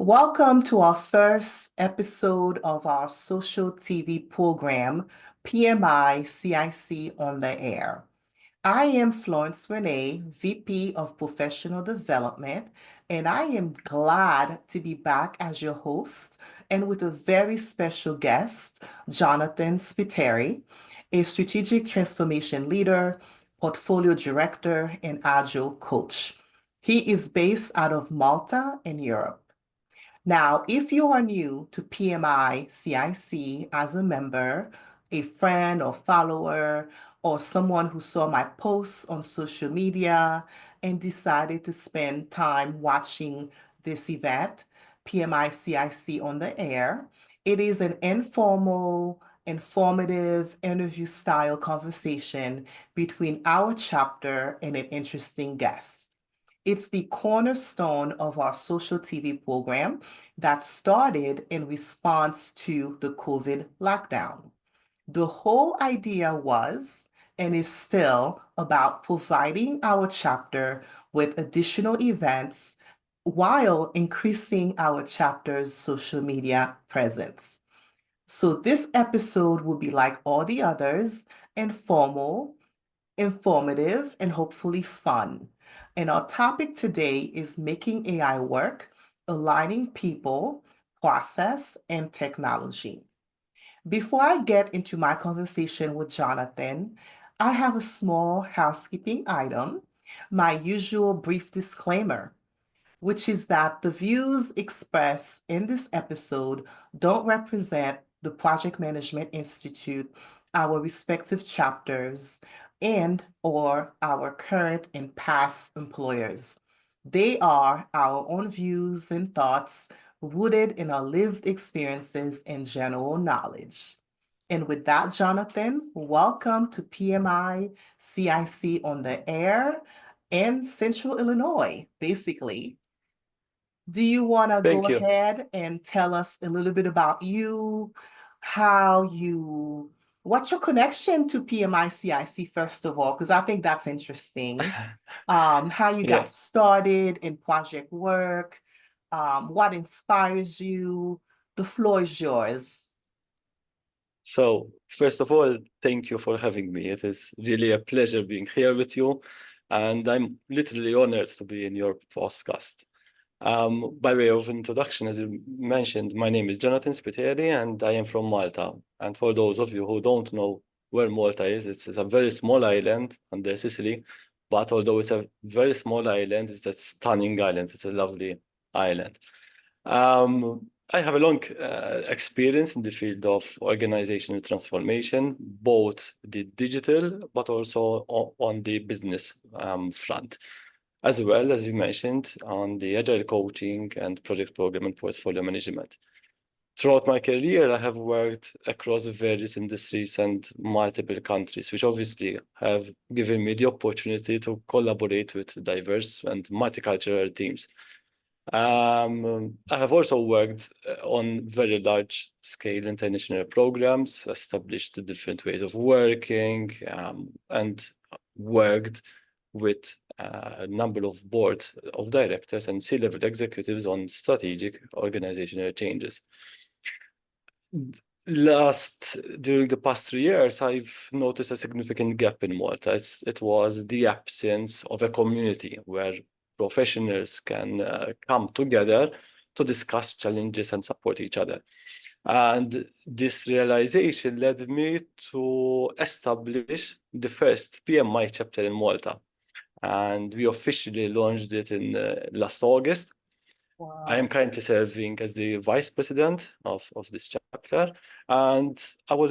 Welcome to our first episode of our social TV program, PMI-CIC on the Air. I am Florence Rene, VP of Professional Development, and I am glad to be back as your host and with a very special guest, Jonathan Spiteri, a strategic transformation leader, portfolio director, and Agile coach. He is based out of Malta in Europe. Now, if you are new to PMI-CIC as a member, a friend or follower, or someone who saw my posts on social media and decided to spend time watching this event, PMI-CIC on the Air, it is an informal, informative, interview-style conversation between our chapter and an interesting guest. It's the cornerstone of our social TV program that started in response to the COVID lockdown. The whole idea was and is still about providing our chapter with additional events while increasing our chapter's social media presence. So this episode will be like all the others, informal, informative, and hopefully fun. And our topic today is making AI work, aligning people, process, and technology. Before I get into my conversation with Jonathan, I have a small housekeeping item, my usual brief disclaimer, which is that the views expressed in this episode don't represent the Project Management Institute, our respective chapters, and or our current and past employers. They are our own views and thoughts rooted in our lived experiences and general knowledge. And with that, Jonathan, welcome to PMI CIC on the Air in Central Illinois, basically. Do you want to go Thank you. ahead and tell us a little bit about you, what's your connection to PMI-CIC, first of all, because I think that's interesting. How you got Yeah. started in project work, what inspires you. The floor is yours. So, first of all, thank you for having me. It is really a pleasure being here with you, and I'm literally honored to be in your podcast. By way of introduction, as you mentioned, my name is Jonathan Spiteri, and I am from Malta. And for those of you who don't know where Malta is, it's a very small island under Sicily, but although it's a very small island, it's a stunning island. It's a lovely island. I have a long experience in the field of organizational transformation, both the digital, but also on the business front, as well as you mentioned on the agile coaching and project program and portfolio management. Throughout my career, I have worked across various industries and multiple countries, which obviously have given me the opportunity to collaborate with diverse and multicultural teams. I have also worked on very large scale international programs, established different ways of working, and worked with a number of board of directors and C-level executives on strategic organizational changes. During the past 3 years, I've noticed a significant gap in Malta. It was the absence of a community where professionals can come together to discuss challenges and support each other. And this realization led me to establish the first PMI chapter in Malta. And we officially launched it in last August. I am Wow. currently serving as the vice president of this chapter, and I was,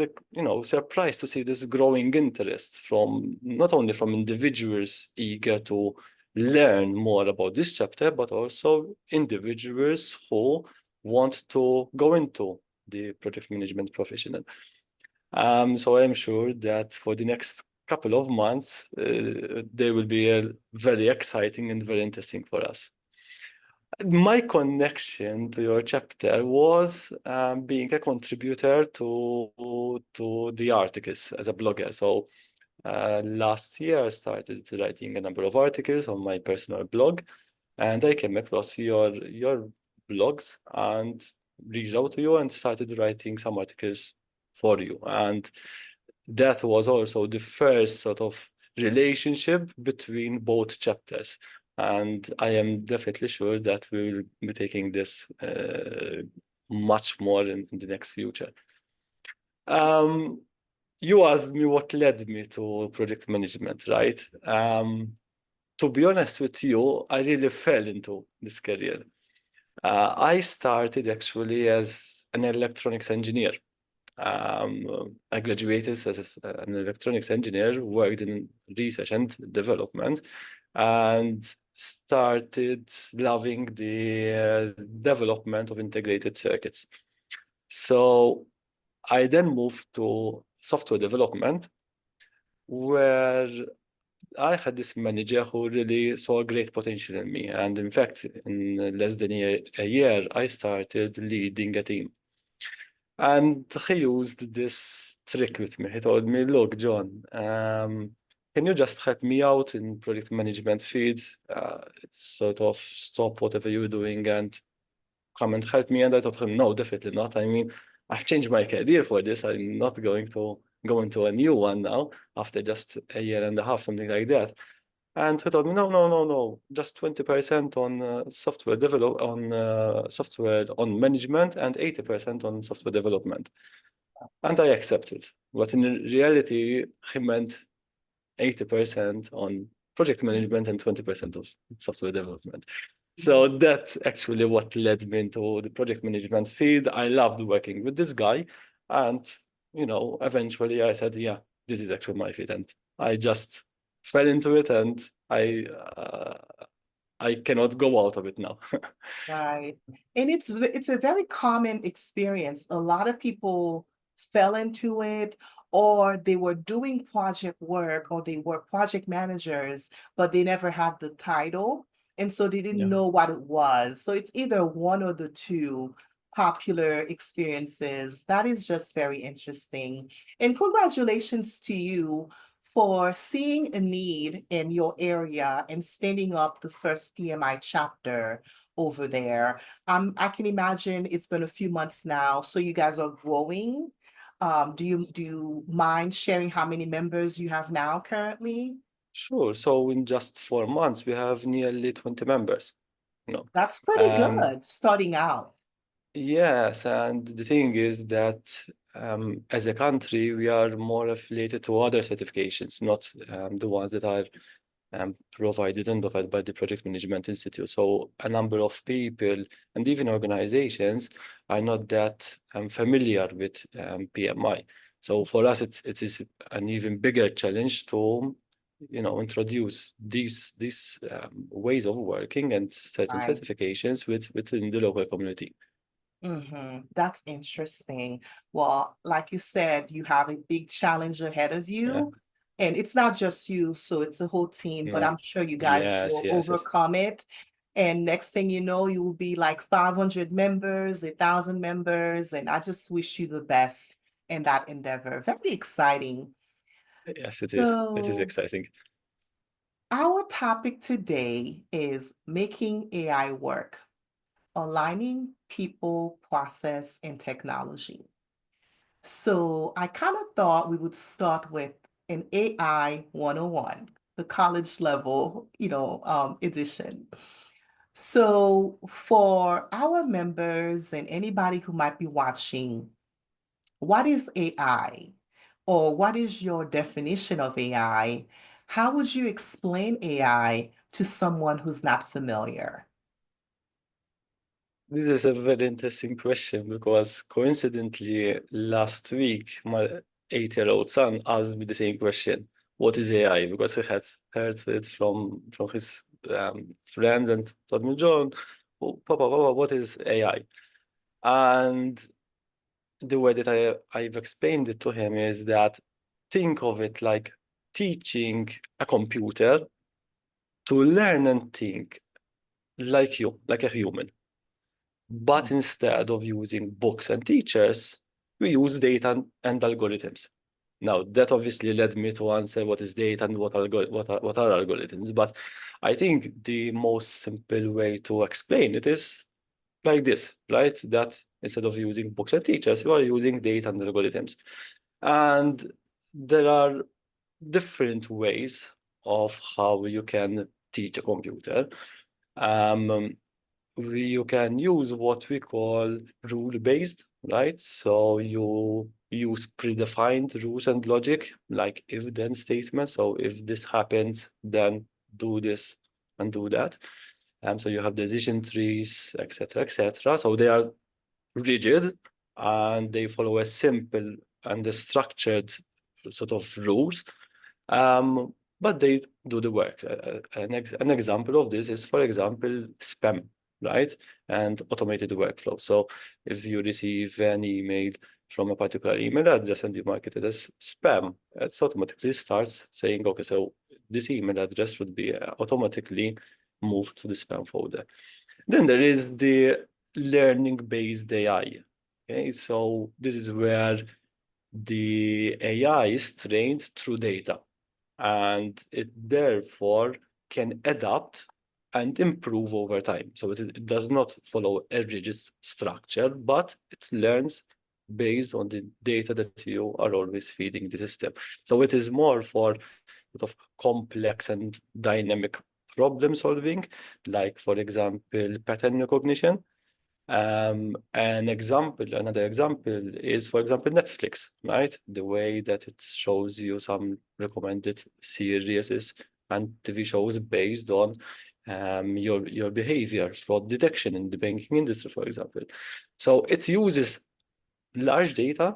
surprised to see this growing interest from not only from individuals eager to learn more about this chapter, but also individuals who want to go into the project management profession. So I'm sure that for the next couple of months, they will be very exciting and very interesting for us. My connection to your chapter was being a contributor to the articles as a blogger. So last year, I started writing a number of articles on my personal blog, and I came across your blogs and reached out to you and started writing some articles for you. And that was also the first sort of relationship between both chapters. And I am definitely sure that we will be taking this much more in the next future. You asked me what led me to project management, right? To be honest with you, I really fell into this career. I started actually as an electronics engineer. I graduated as an electronics engineer, worked in research and development, and started loving the development of integrated circuits. So I then moved to software development, where I had this manager who really saw great potential in me. And in fact, in less than a year, I started leading a team. And he used this trick with me. He told me, look, John, can you just help me out in project management fields, sort of stop whatever you're doing and come and help me? And I told him, no, definitely not. I mean, I've changed my career for this. I'm not going to go into a new one now after just a year and a half, something like that. And he told me, no, no, no, no, just 20% on software on management and 80% on software development. And I accepted. But in reality, he meant 80% on project management and 20% of software development. So that's actually what led me into the project management field. I loved working with this guy. And, eventually I said, yeah, this is actually my field. And I just fell into it, and I cannot go out of it now. Right. And it's a very common experience. A lot of people fell into it, or they were doing project work, or they were project managers, but they never had the title. And so they didn't Yeah. know what it was. So it's either one or the two popular experiences. That is just very interesting. And congratulations to you for seeing a need in your area and standing up the first PMI chapter over there. I can imagine it's been a few months now, so you guys are growing. Do you mind sharing how many members you have now currently? Sure. So in just 4 months, we have nearly 20 members. You know, That's pretty um, good starting out. yes, and the thing is that as a country, we are more affiliated to other certifications, not the ones that are provided and offered by the Project Management Institute. So a number of people and even organizations are not that familiar with PMI. So for us, it is an even bigger challenge to introduce these ways of working and certain Right. certifications within the local community. That's interesting. Well, like you said, you have a big challenge ahead of Yeah. you. And it's not just you, so it's a whole team, but No. I'm sure you guys Yes, will yes, yes. overcome it. And next thing you know, you will be like 500 members, 1,000 members, and I just wish you the best in that endeavor. Very exciting. Yes, it is. It is So, exciting. our topic today is making AI work, aligning people, process, and technology. So I kind of thought we would start with an AI 101, the college level, edition. So for our members and anybody who might be watching, what is AI? Or what is your definition of AI? How would you explain AI to someone who's not familiar? This is a very interesting question because coincidentally, last week, my 8-year-old son asked me the same question. What is AI? Because he had heard it from his friends and told me, John, oh, Papa, what is AI? And the way that I've explained it to him is that think of it like teaching a computer to learn and think like you, like a human. But instead of using books and teachers, we use data and algorithms. Now, that obviously led me to answer what is data and what are algorithms. But I think the most simple way to explain it is like this, right? That instead of using books and teachers, you are using data and algorithms. And there are different ways of how you can teach a computer. Um, you can use what we call rule-based, right? So you use predefined rules and logic, like if-then statements. So if this happens, then do this and do that. So you have decision trees, etc., etc. So they are rigid and they follow a simple and a structured sort of rules. But they do the work. An example of this is, for example, spam, right? And automated workflow. So if you receive an email from a particular email address and you mark it as spam, it automatically starts saying, okay, so this email address should be automatically moved to the spam folder. Then there is the learning-based AI. Okay, so this is where the AI is trained through data and it therefore can adapt and improve over time. So it does not follow a rigid structure, but it learns based on the data that you are always feeding the system. So it is more for sort of complex and dynamic problem solving, like for example, pattern recognition. Another example is, for example, Netflix, right? The way that it shows you some recommended series and TV shows based on your behavior, fraud detection in the banking industry, for example. So it uses large data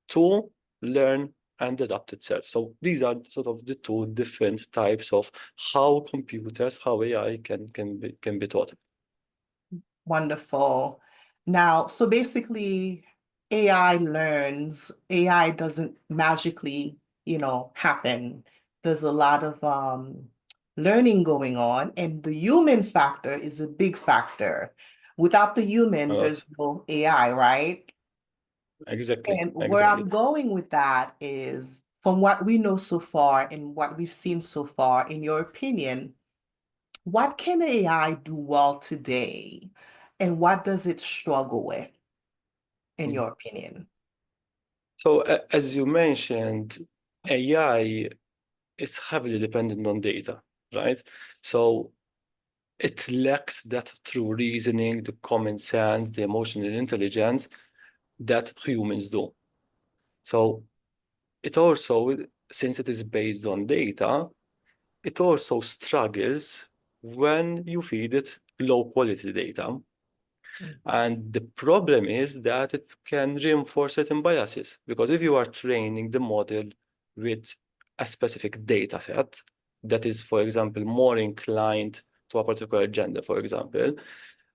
to learn and adapt itself. So these are sort of the two different types of how computers, how AI can be taught. Wonderful. Now, so basically, AI learns, AI doesn't magically, happen. There's a lot of learning going on, and the human factor is a big factor. Without the A human, there's lot. no AI, right? Exactly, And where exactly. I'm going with that is from what we know so far and what we've seen so far, in your opinion, what can AI do well today? And what does it struggle with, in Mhm. your opinion? So as you mentioned, AI is heavily dependent on data, right? So it lacks that true reasoning, the common sense, the emotional intelligence that humans do. So it also, since it is based on data, it also struggles when you feed it low quality data. And the problem is that it can reinforce certain biases because if you are training the model with a specific data set that is, for example, more inclined to a particular gender, for example,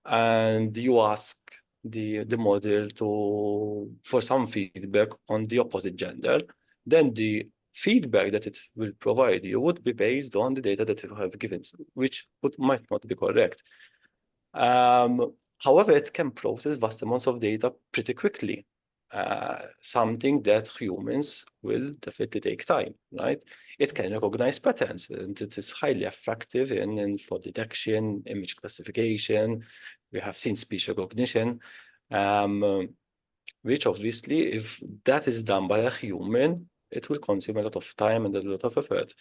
and you ask the model to for some feedback on the opposite gender, then the feedback that it will provide you would be based on the data that you have given, which might not be correct. Um, However, it can process vast amounts of data pretty quickly, something that humans will definitely take time, right? It can recognize patterns, and it is highly effective in fraud detection, image classification. We have seen speech recognition, um, which obviously, if that is done by a human, it will consume a lot of time and a lot of effort.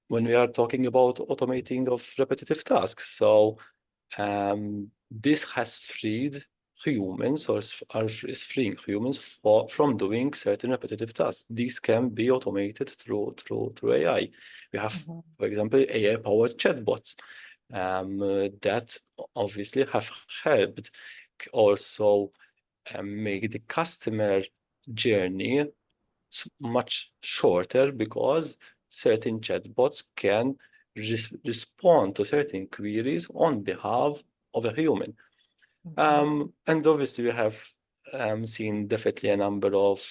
When we are talking about automating of repetitive tasks, so this has freed humans is freeing humans from doing certain repetitive tasks. These can be automated through AI. We have, Mhm. for example, AI-powered chatbots that obviously have helped also make the customer journey much shorter because certain chatbots can respond to certain queries on behalf of a human. Mhm. And obviously, we have seen definitely a number of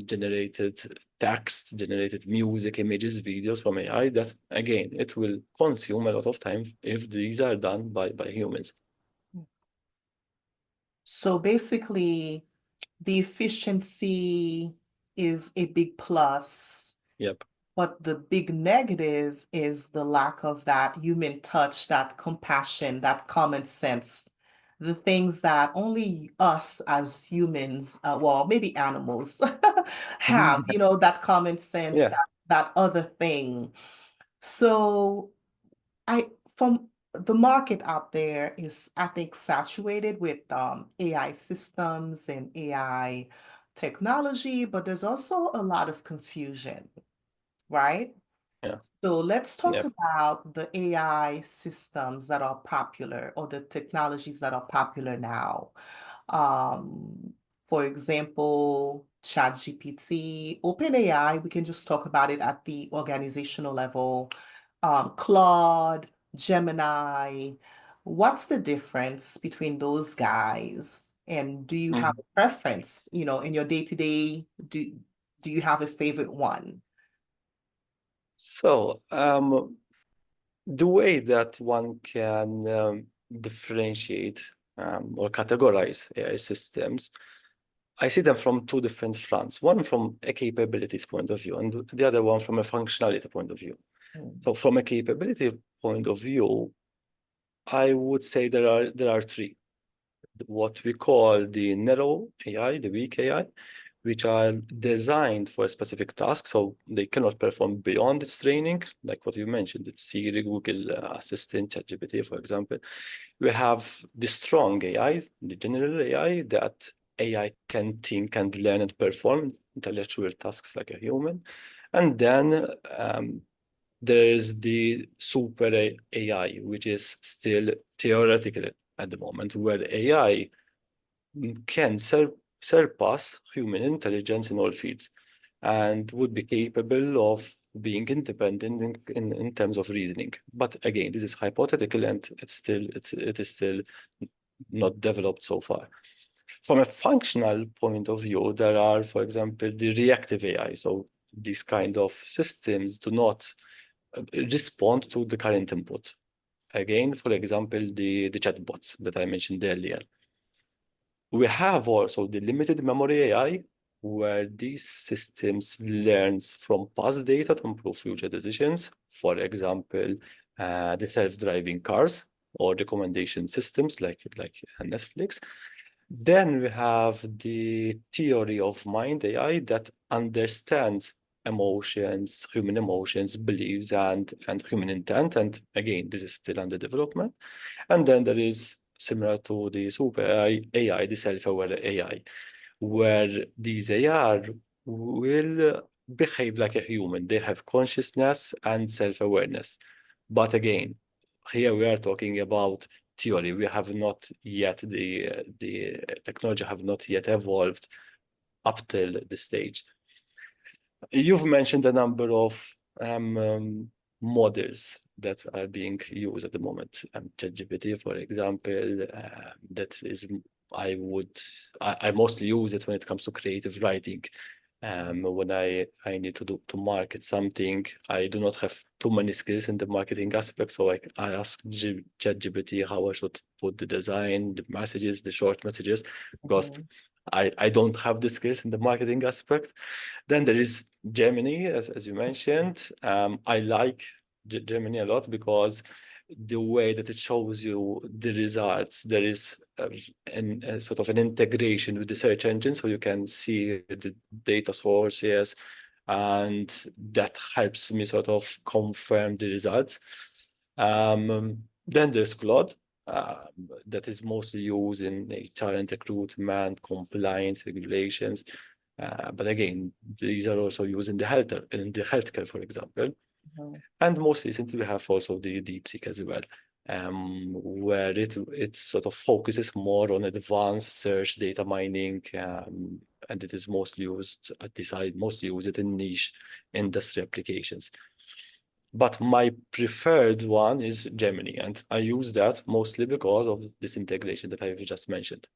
generated text, generated music, images, videos from AI that, again, it will consume a lot of time if these are done by humans. So basically, the efficiency is a big plus, Yep. but the big negative is the lack of that human touch, that compassion, that common sense the things that only us as humans, well, maybe animals have, you know, that common sense, Yeah, that other thing. So I from the market out there is, I think, saturated with AI systems and AI technology, but there's also a lot of confusion, right? yeah, So let's talk yeah. about the AI systems that are popular or the technologies that are popular now. Um, for example, ChatGPT, OpenAI, we can just talk about it at the organizational level. Claude, Gemini, what's the difference between those guys? And do you have Mhm. a preference, you know, in your day-to-day? Do you have a favorite one? So, the way that one can differentiate or categorize AI systems, I see them from two different fronts. One from a capabilities point of view, and the other one from a functionality point of view. Mm, So, from a capability point of view, I would say there are three. What we call the narrow AI, the weak AI, which are designed for a specific task, so they cannot perform beyond its training, like what you mentioned, it's Siri, Google Assistant, ChatGPT, for example. We have the strong AI, the general AI, that AI can think and learn and perform intellectual tasks like a human. And then there's the super AI, which is still theoretical at the moment, where AI can surpass human intelligence in all fields and would be capable of being independent in terms of reasoning. But again, this is hypothetical and it is still not developed so far. From a functional point of view, there are, for example, the reactive AI. So these kind of systems do not respond to the current input. Again, for example, the chatbots that I mentioned earlier. We have also the limited memory AI, where these systems learns from past data to improve future decisions. For example, the self-driving cars or recommendation systems like Netflix. Then we have the theory of mind AI that understands emotions, human emotions, beliefs, and human intent. And again, this is still under development. And then there is similar to the super AI, the self-aware AI, where these AI will behave like a human. They have consciousness and self-awareness. But again, here we are talking about theory. We have not yet the technology have not yet evolved up till this stage. You've mentioned a number of models that are being used at the moment. ChatGPT, for example, that is, I mostly use it when it comes to creative writing. When I need to market something, I do not have too many skills in the marketing aspect, so I ask ChatGPT how I should put the design, the messages, the short messages, because mhm, I don't have the skills in the marketing aspect. Then there is Gemini, as you mentioned. I like Gemini a lot because the way that it shows you the results, there is a sort of an integration with the search engine, so you can see the data sources, and that helps me sort of confirm the results. Then there's Claude, uh, that is mostly used in HR and recruitment, compliance, regulations. But again, these are also used in the healthcare, for example. mhm. And most recently, we have also the DeepSeek as well, where it sort of focuses more on advanced search data mining, and it is mostly used at this side, mostly used in niche industry applications. But my preferred one is Gemini, and I use that mostly because of this integration that I've just mentioned.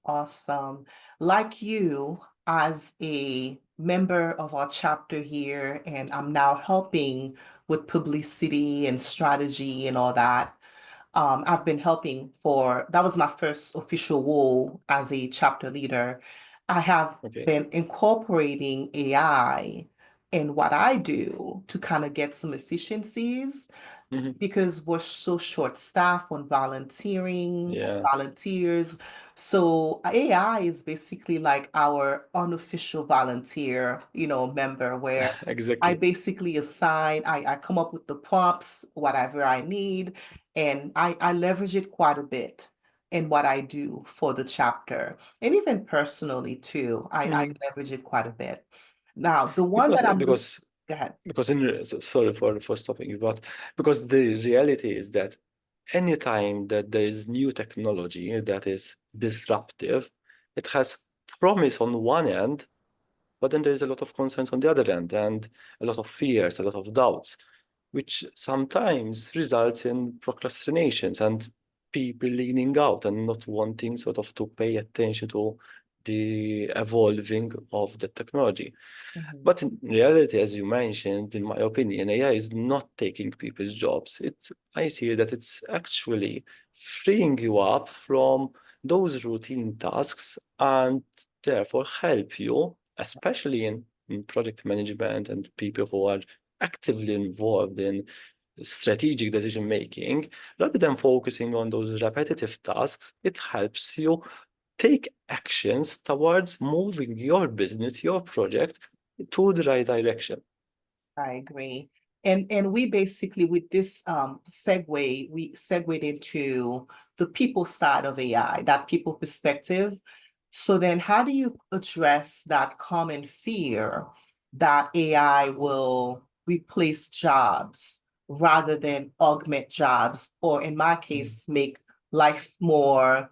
Awesome. Like you, as a member of our chapter here, and I'm now helping with publicity and strategy and all that. I've been helping that was my first official role as a chapter leader. I have Okay. been incorporating AI and what I do to kind of get some efficiencies Mhm. because we're so short-staffed on volunteering, Yeah, volunteers. So AI is basically like our unofficial volunteer, member where I exactly. basically assign, I come up with the prompts, whatever I need, and I leverage it quite a bit in what I do for the chapter. And even personally too, I Mhm. leverage it quite a bit. Now, the one Because that I'm looking, because go ahead. because sorry for stopping you, but because the reality is that anytime that there is new technology that is disruptive, it has promise on one end, but then there is a lot of concerns on the other end, and a lot of fears, a lot of doubts, which sometimes results in procrastinations and people leaning out and not wanting sort of to pay attention to the evolving of the technology. Mhm. But in reality, as you mentioned, in my opinion, AI is not taking people's jobs. I see that it's actually freeing you up from those routine tasks and therefore help you, especially in project management and people who are actively involved in strategic decision making, rather than focusing on those repetitive tasks, it helps you take actions towards moving your business, your project to the right direction. I agree. And we basically with this segue, we segued into the people side of AI, that people perspective. So then how do you address that common fear that AI will replace jobs rather than augment jobs, or in my case, make life more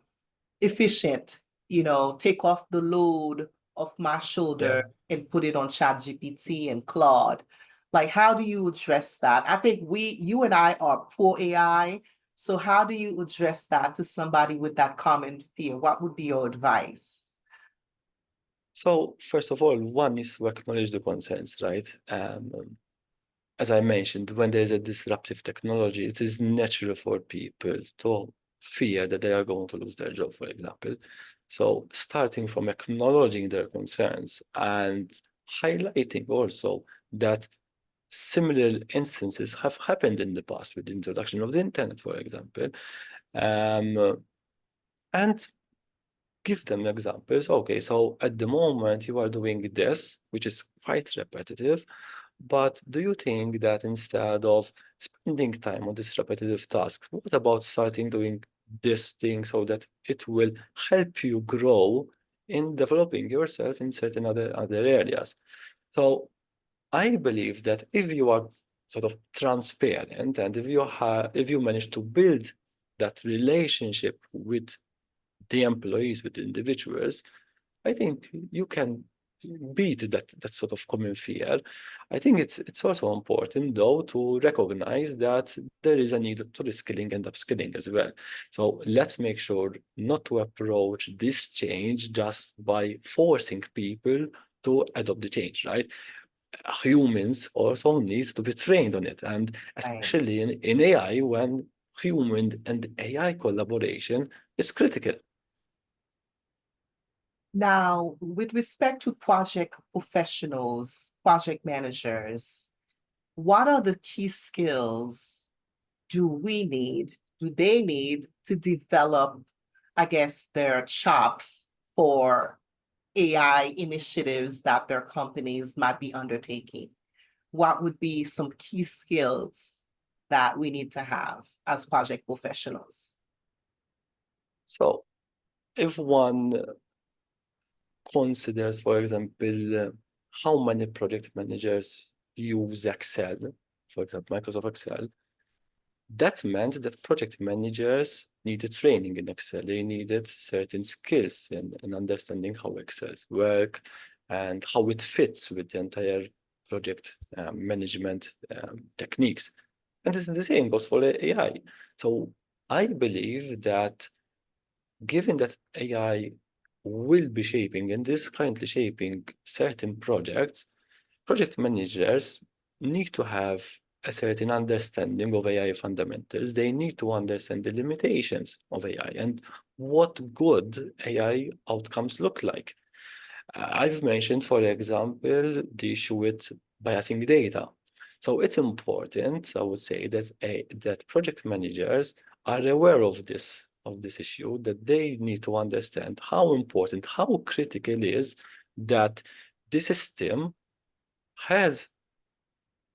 efficient, take off the load off my shoulder Yeah. and put it on ChatGPT and Claude. Like, how do you address that? I think you and I are pro AI. So how do you address that to somebody with that common fear? What would be your advice? So first of all, one is to acknowledge the concerns, right? As I mentioned, when there is a disruptive technology, it is natural for people to fear that they are going to lose their job, for example. So starting from acknowledging their concerns and highlighting also that similar instances have happened in the past with the introduction of the internet, for example, um, and give them examples. Okay, so at the moment you are doing this, which is quite repetitive, but do you think that instead of spending time on this repetitive task, what about starting doing this thing so that it will help you grow in developing yourself in certain other areas? So I believe that if you are sort of transparent and if you manage to build that relationship with the employees, with the individuals, I think you can beat that sort of common fear. I think it's also important though to recognize that there is a need to reskilling and upskilling as well. So let's make sure not to approach this change just by forcing people to adopt the change, right? Humans also needs to be trained on it, and Right. especially in AI when human and AI collaboration is critical. Now, with respect to project professionals, project managers, what are the key skills do they need to develop, I guess, their chops for AI initiatives that their companies might be undertaking? What would be some key skills that we need to have as project professionals? So if one considers, for example, how many project managers use Excel, for example, Microsoft Excel, that meant that project managers needed training in Excel. They needed certain skills in understanding how Excels work and how it fits with the entire project management techniques. And this is the same goes for AI. So I believe that given that AI will be shaping and is currently shaping certain projects, project managers need to have a certain understanding of AI fundamentals. They need to understand the limitations of AI and what good AI outcomes look like. I've mentioned, for example, the issue with biasing data. So it's important, I would say, that project managers are aware of this issue, that they need to understand how important, how critical it is that the system has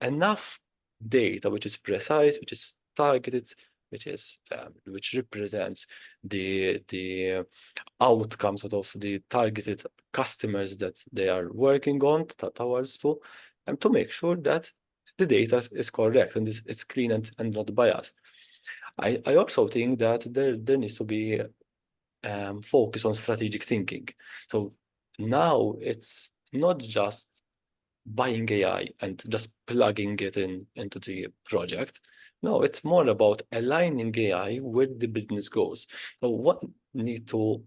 enough data which is precise, which is targeted, which represents the outcomes of the targeted customers that they are working on towards to, and to make sure that the data is correct and it's clean and not biased. I also think that there needs to be focus on strategic thinking. So now it's not just buying AI and just plugging it into the project. No, it's more about aligning AI with the business goals. So what need to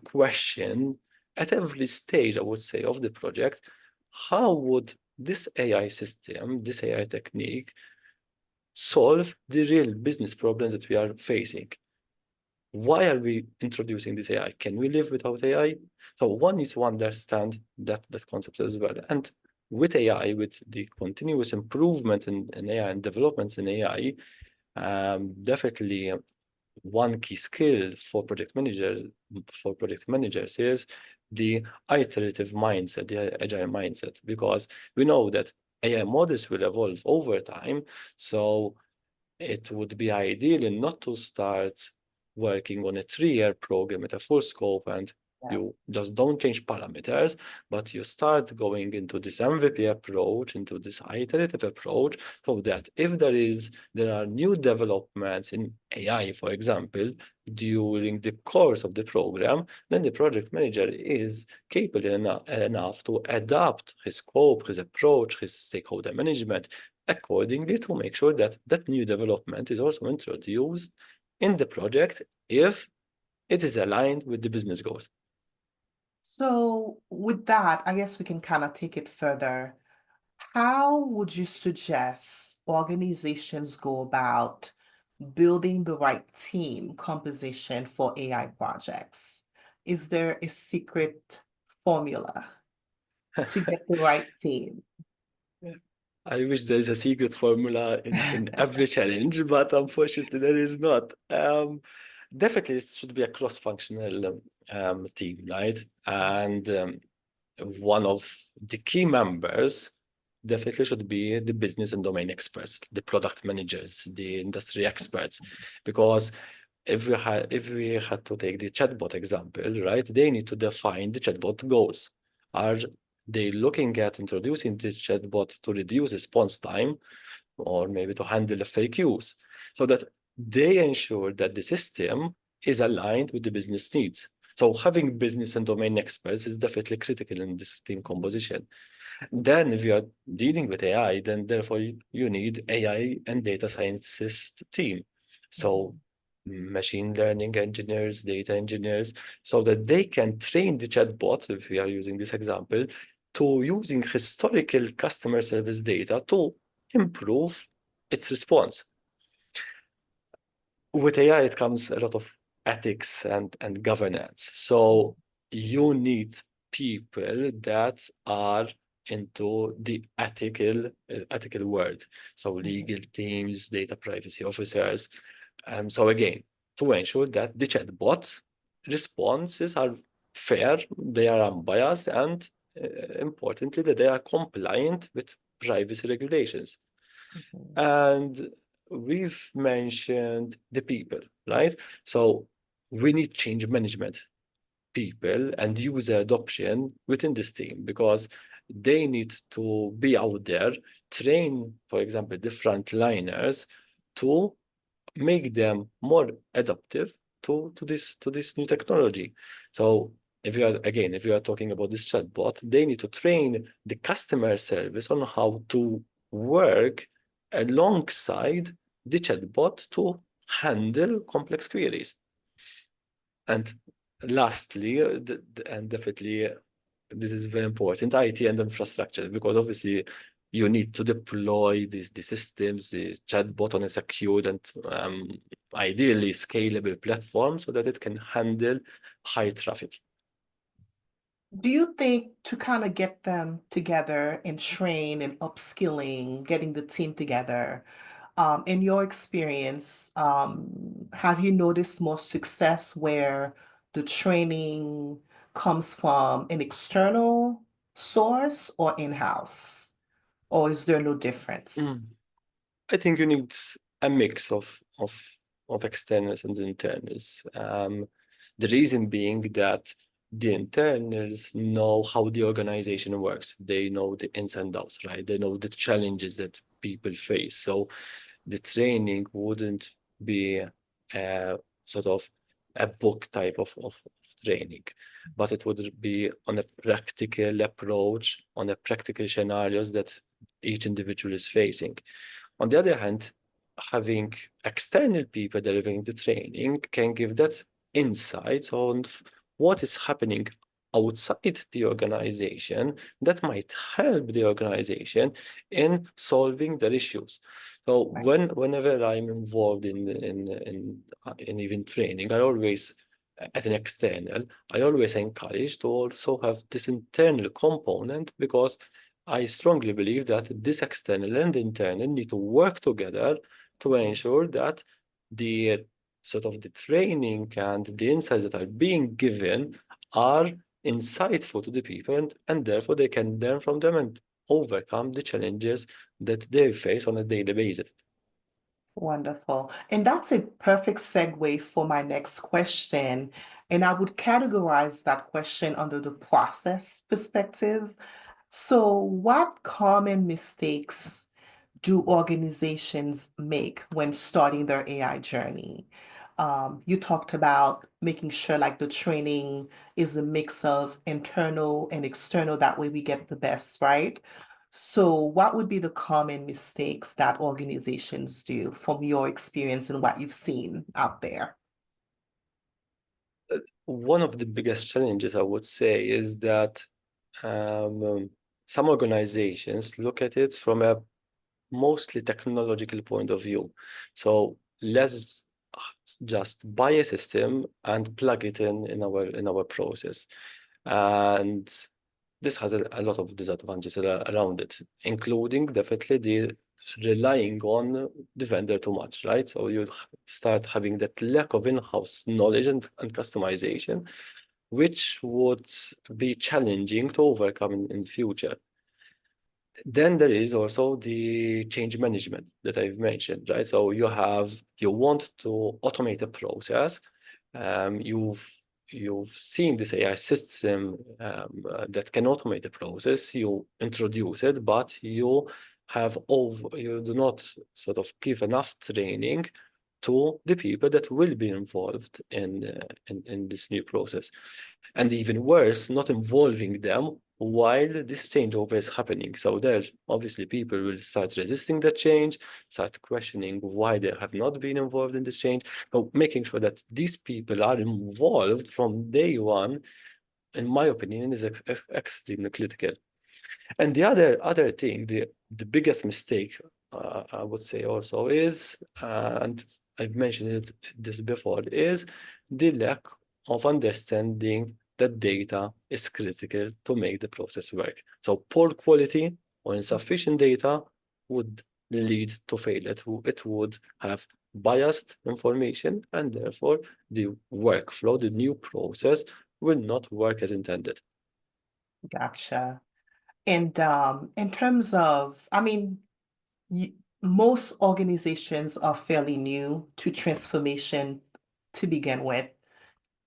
question at every stage, I would say, of the project, how would this AI system, this AI technique, solve the real business problems that we are facing? Why are we introducing this AI? Can we live without AI? So one needs to understand that concept as well. And with AI, with the continuous improvement in AI and developments in AI, definitely one key skill for project managers is the iterative mindset, the agile mindset, because we know that AI models will evolve over time. So it would be ideal not to start working on a 3-year program at a full scope and Yeah. you just don't change parameters, but you start going into this MVP approach, into this iterative approach, so that if there are new developments in AI, for example, during the course of the program, then the project manager is capable enough to adapt his scope, his approach, his stakeholder management accordingly to make sure that that new development is also introduced in the project if it is aligned with the business goals. So with that, I guess we can kind of take it further. How would you suggest organizations go about building the right team composition for AI projects? Is there a secret formula to get the right team? I wish there is a secret formula in every challenge, but unfortunately there is not. Definitely it should be a cross-functional team, right? And one of the key members definitely should be the business and domain experts, the product managers, the industry experts, because if we had to take the chatbot example, right, they need to define the chatbot goals. Are they looking at introducing the chatbot to reduce response time or maybe to handle FAQs so that they ensure that the system is aligned with the business needs? So having business and domain experts is definitely critical in this team composition. Then if you are dealing with AI, then therefore you need AI and data scientist team. So machine learning engineers, data engineers, so that they can train the chatbot, if we are using this example, to using historical customer service data to improve its response. With AI, it comes a lot of ethics and governance. So you need people that are into the ethical world. So legal teams, data privacy officers. So again, to ensure that the chatbot responses are fair, they are unbiased, and importantly, that they are compliant with privacy regulations. Mhm. And we've mentioned the people, right? So we need change management people and user adoption within this team because they need to be out there, train, for example, the frontliners to make them more adaptive to this new technology. So if you are talking about this chatbot, they need to train the customer service on how to work alongside the chatbot to handle complex queries. And lastly, and definitely this is very important, IT and infrastructure, because obviously you need to deploy the systems, the chatbot on a secured and ideally scalable platform so that it can handle high traffic. Do you think to kind of get them together and train and upskilling, getting the team together, in your experience, have you noticed more success where the training comes from an external source or in-house? Or is there no difference? Mm. I think you need a mix of externals and internals. The reason being that the internals know how the organization works. They know the ins and outs, right? They know the challenges that people face. So the training wouldn't be sort of a book type of training, but it would be on a practical approach, on a practical scenarios that each individual is facing. On the other hand, having external people delivering the training can give that insight on what is happening outside the organization that might help the organization in solving their issues. So Right. whenever I'm involved in even training, I always, as an external, I always encourage to also have this internal component because I strongly believe that this external and internal need to work together to ensure that the sort of the training and the insights that are being given are insightful to the people and therefore they can learn from them and overcome the challenges that they face on a daily basis. Wonderful. And that's a perfect segue for my next question. And I would categorize that question under the process perspective. So, what common mistakes do organizations make when starting their AI journey? You talked about making sure like the training is a mix of internal and external. That way we get the best, right? So, what would be the common mistakes that organizations do from your experience and what you've seen out there? One of the biggest challenges I would say is that um, some organizations look at it from a mostly technological point of view. So let's just buy a system and plug it in our process. And this has a lot of disadvantages around it, including definitely the relying on the vendor too much, right? So you start having that lack of in-house knowledge and customization, which would be challenging to overcome in future. Then there is also the change management that I've mentioned, right? So you want to automate a process. You've seen this AI system that can automate the process. You introduce it, but you do not sort of give enough training to the people that will be involved in this new process. And even worse, not involving them while this changeover is happening. So there, obviously, people will start resisting the change, start questioning why they have not been involved in this change. So making sure that these people are involved from day one, in my opinion, is extremely critical. And the other thing, the biggest mistake, I would say also is, and I've mentioned this before, is the lack of understanding that data is critical to make the process work. So poor quality or insufficient data would lead to failure. It would have biased information, and therefore the workflow, the new process, will not work as intended. Gotcha. And in terms of, I mean, y most organizations are fairly new to transformation to begin with,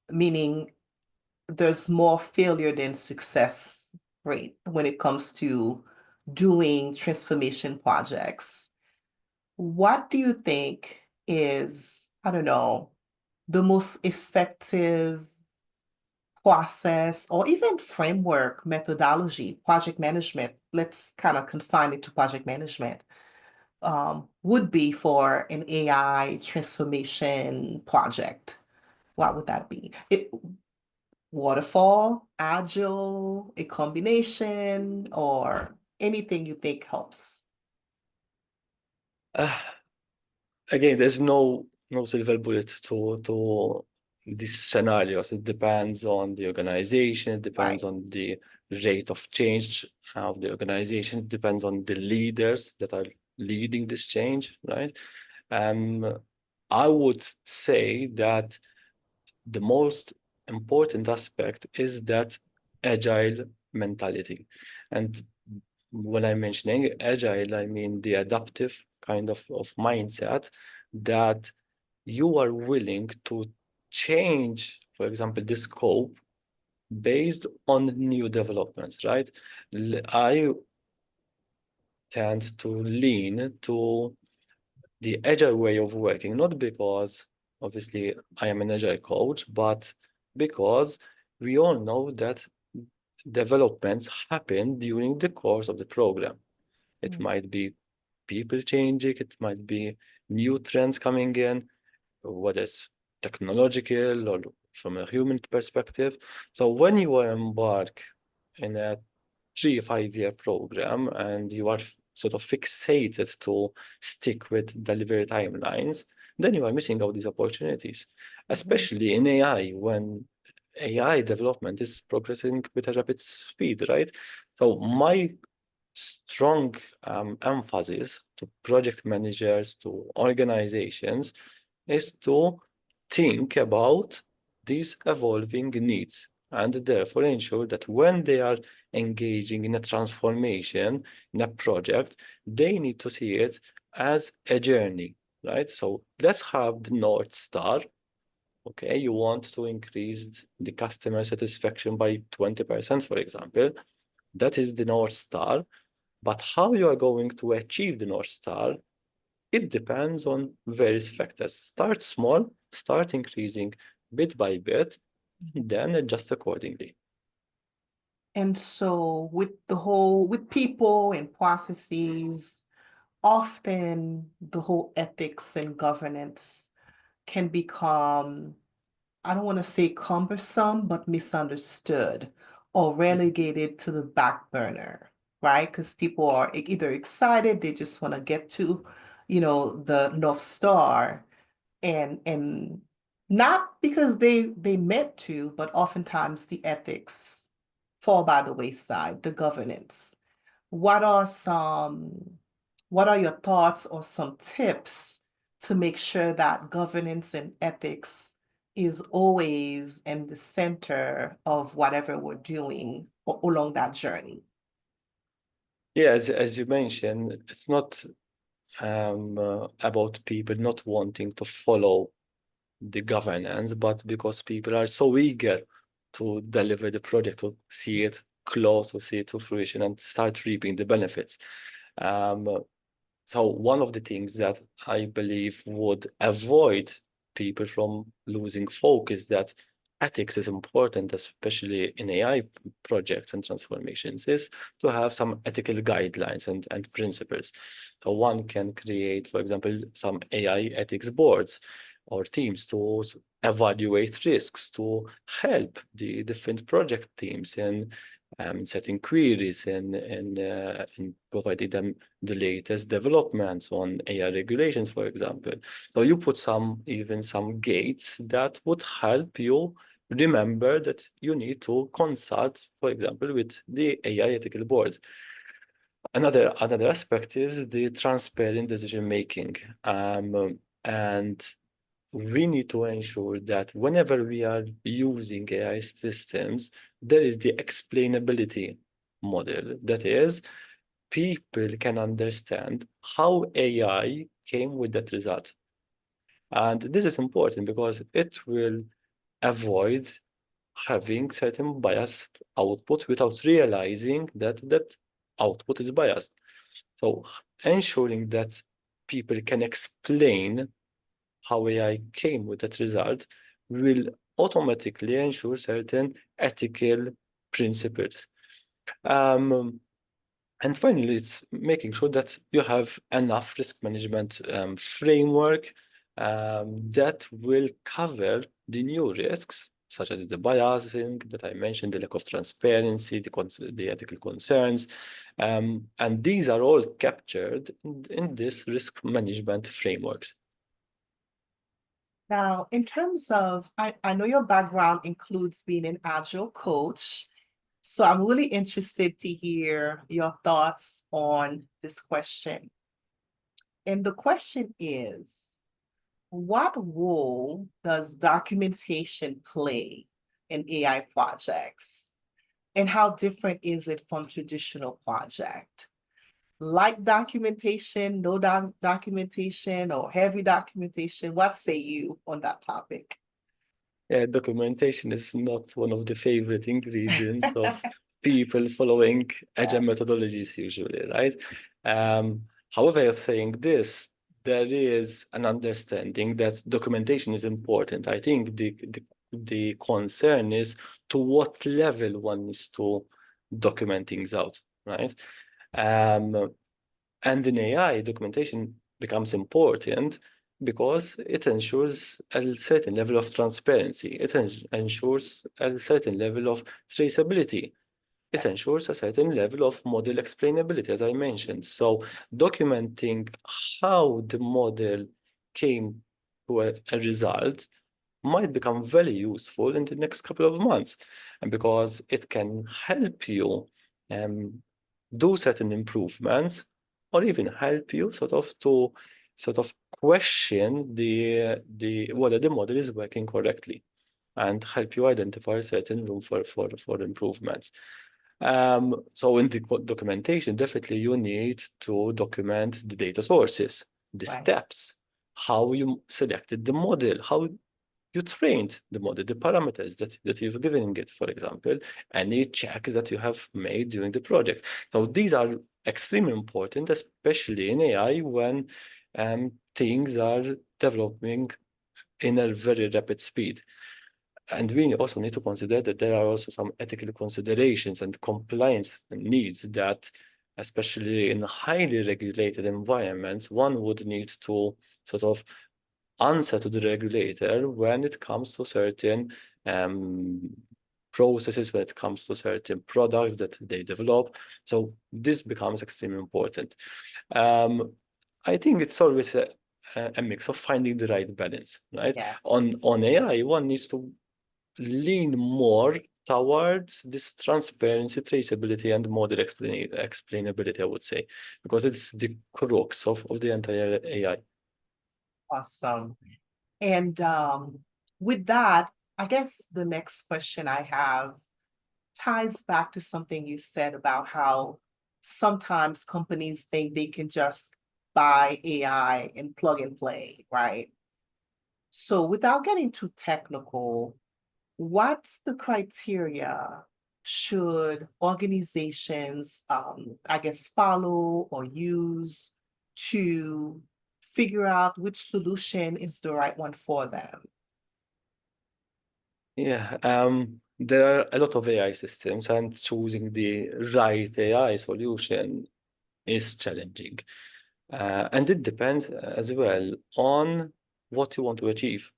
meaning there's more failure than success rate when it comes to doing transformation projects. What do you think is, I don't know, the most effective process or even framework methodology, project management? Let's kind of confine it to project management. Would be for an AI transformation project? What would that be? Waterfall, Agile, a combination, or anything you think helps? Uh, Again, there's no silver bullet to these scenarios. It depends on the organization, it depends Right. on the rate of change of the organization, it depends on the leaders that are leading this change, right? I would say that the most important aspect is that agile mentality. And when I'm mentioning agile, I mean the adaptive kind of mindset that you are willing to change, for example, the scope based on new developments, right? I tend to lean to the agile way of working, not because obviously I am an agile coach, but because we all know that developments happen during the course of the program. It Mm. might be people changing, it might be new trends coming in, whether it's technological or from a human perspective. So when you are embark in a 3 or 5 year program and you are sort of fixated to stick with delivery timelines, then you are missing out these opportunities, Mhm. especially in AI when AI development is progressing with a rapid speed, right? So my strong emphasis to project managers, to organizations, is to think about these evolving needs and therefore ensure that when they are engaging in a transformation, in a project, they need to see it as a journey, right? So let's have the North Star. Okay, you want to increase the customer satisfaction by 20%, for example. That is the North Star. But how you are going to achieve the North Star, it depends on various factors. Start small, start increasing bit by bit, then adjust accordingly. And so with people and processes, often the whole ethics and governance can become, I don't want to say cumbersome, but misunderstood or relegated to the back burner, right? Because people are either excited, they just want to get to, the North Star, and not because they meant to, but oftentimes the ethics fall by the wayside, the governance. What are your thoughts or some tips to make sure that governance and ethics is always in the center of whatever we're doing along that journey? Yeah, as you mentioned, it's not about people not wanting to follow the governance, but because people are so eager to deliver the project, to see it close, to see it to fruition, and start reaping the benefits. Um, So one of the things that I believe would avoid people from losing focus that ethics is important, especially in AI projects and transformations, is to have some ethical guidelines and principles. So one can create, for example, some AI ethics boards or teams to evaluate risks, to help the different project teams in setting queries and providing them the latest developments on AI regulations, for example. So you put even some gates that would help you remember that you need to consult, for example, with the AI ethical board. Another aspect is the transparent decision making. And we need to ensure that whenever we are using AI systems, there is the explainability model. That is, people can understand how AI came with that result. And this is important because it will avoid having certain biased output without realizing that that output is biased. So ensuring that people can explain how AI came with that result will automatically ensure certain ethical principles. Um, and finally, it's making sure that you have enough risk management framework that will cover the new risks, such as the biasing that I mentioned, the lack of transparency, the ethical concerns. And these are all captured in this risk management frameworks. Now, in terms of, I know your background includes being an Agile coach, so I'm really interested to hear your thoughts on this question. And the question is, what role does documentation play in AI projects? And how different is it from traditional project? Light documentation, no documentation, or heavy documentation? What say you on that topic? Yeah, documentation is not one of the favorite ingredients of people following agile Yeah. methodologies usually, right? However, saying this, there is an understanding that documentation is important. I think the concern is to what level one needs to document things out, right? Um, and in AI, documentation becomes important because it ensures a certain level of transparency. It ensures a certain level of traceability. It Yes. ensures a certain level of model explainability, as I mentioned. So documenting how the model came to a result might become very useful in the next couple of months. And because it can help you um, do certain improvements or even help you sort of question the whether the model is working correctly and help you identify certain room for improvements. So in the documentation, definitely you need to document the data sources, the Right. steps, how you selected the model, how you trained the model, the parameters that you've given it, for example, any checks that you have made during the project. So these are extremely important, especially in AI when things are developing in a very rapid speed. And we also need to consider that there are also some ethical considerations and compliance needs that, especially in highly regulated environments, one would need to sort of answer to the regulator when it comes to certain um, processes, when it comes to certain products that they develop. So this becomes extremely important. Um, I think it's always a mix of finding the right balance, right? Yes. On AI, one needs to lean more towards this transparency, traceability, and model explainability, I would say, because it's the crux of the entire AI. Awesome. And with that, I guess the next question I have ties back to something you said about how sometimes companies think they can just buy AI and plug and play, right? So without getting too technical, what's the criteria should organizations, I guess, follow or use to figure out which solution is the right one for them? Yeah, there are a lot of AI systems, and choosing the right AI solution is challenging. And it depends as well on what you want to achieve.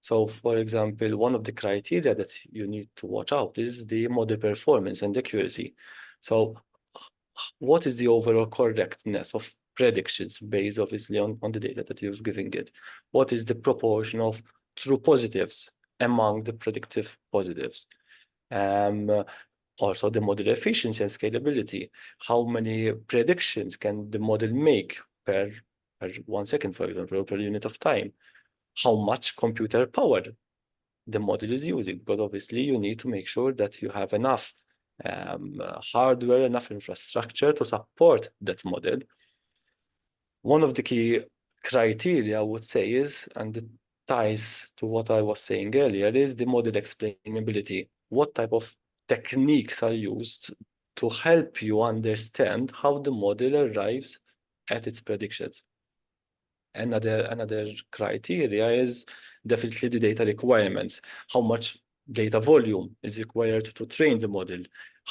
So, for example, one of the criteria that you need to watch out is the model performance and accuracy. So, what is the overall correctness of predictions based obviously on the data that you've given it? What is the proportion of true positives among the predictive positives? Um, Also the model efficiency and scalability. How many predictions can the model make per 1 second, for example, or per unit of time? How much computer power the model is using? Because obviously you need to make sure that you have enough hardware, enough infrastructure to support that model. One of the key criteria I would say is, and it ties to what I was saying earlier, is the model explainability. What type of techniques are used to help you understand how the model arrives at its predictions? Another criteria is definitely the data requirements. How much data volume is required to train the model?